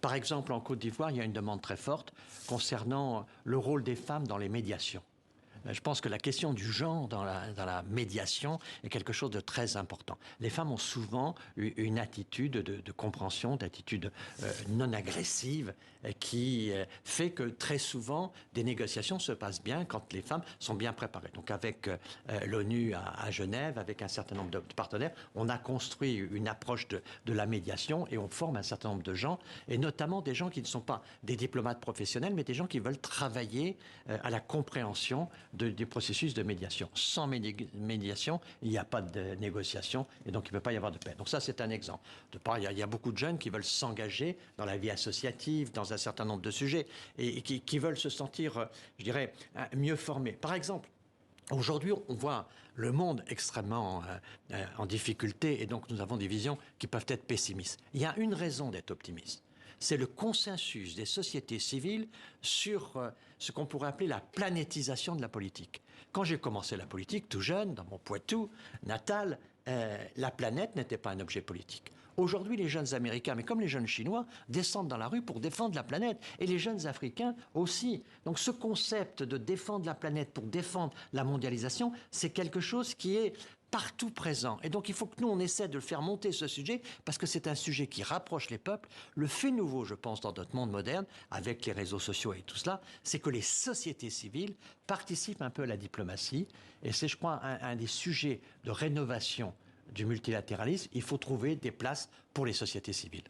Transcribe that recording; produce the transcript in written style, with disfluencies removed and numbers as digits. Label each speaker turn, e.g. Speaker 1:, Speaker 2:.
Speaker 1: Par exemple, en Côte d'Ivoire, il y a une demande très forte concernant le rôle des femmes dans les médiations. Je pense que la question du genre dans la médiation est quelque chose de très important. Les femmes ont souvent une attitude de compréhension, d'attitude non agressive, qui fait que très souvent des négociations se passent bien quand les femmes sont bien préparées. Donc avec l'ONU à Genève, avec un certain nombre de partenaires, on a construit une approche de la médiation et on forme un certain nombre de gens, et notamment des gens qui ne sont pas des diplomates professionnels, mais des gens qui veulent travailler à la compréhension du processus de médiation. Sans médiation, il n'y a pas de négociation et donc il ne peut pas y avoir de paix. Donc ça, c'est un exemple. De part, il y a beaucoup de jeunes qui veulent s'engager dans la vie associative, dans un certain nombre de sujets et qui veulent se sentir, je dirais, mieux formés. Par exemple, aujourd'hui, on voit le monde extrêmement en difficulté et donc nous avons des visions qui peuvent être pessimistes. Il y a une raison d'être optimiste. C'est le consensus des sociétés civiles sur ce qu'on pourrait appeler la planétisation de la politique. Quand j'ai commencé la politique, tout jeune, dans mon Poitou natal, la planète n'était pas un objet politique. Aujourd'hui, les jeunes Américains, mais comme les jeunes Chinois, descendent dans la rue pour défendre la planète. Et les jeunes Africains aussi. Donc ce concept de défendre la planète pour défendre la mondialisation, c'est quelque chose qui est partout présent. Et donc il faut que nous, on essaie de le faire monter, ce sujet, parce que c'est un sujet qui rapproche les peuples. Le fait nouveau, je pense, dans notre monde moderne, avec les réseaux sociaux et tout cela, c'est que les sociétés civiles participent un peu à la diplomatie. Et c'est, je crois, un des sujets de rénovation du multilatéralisme. Il faut trouver des places pour les sociétés civiles.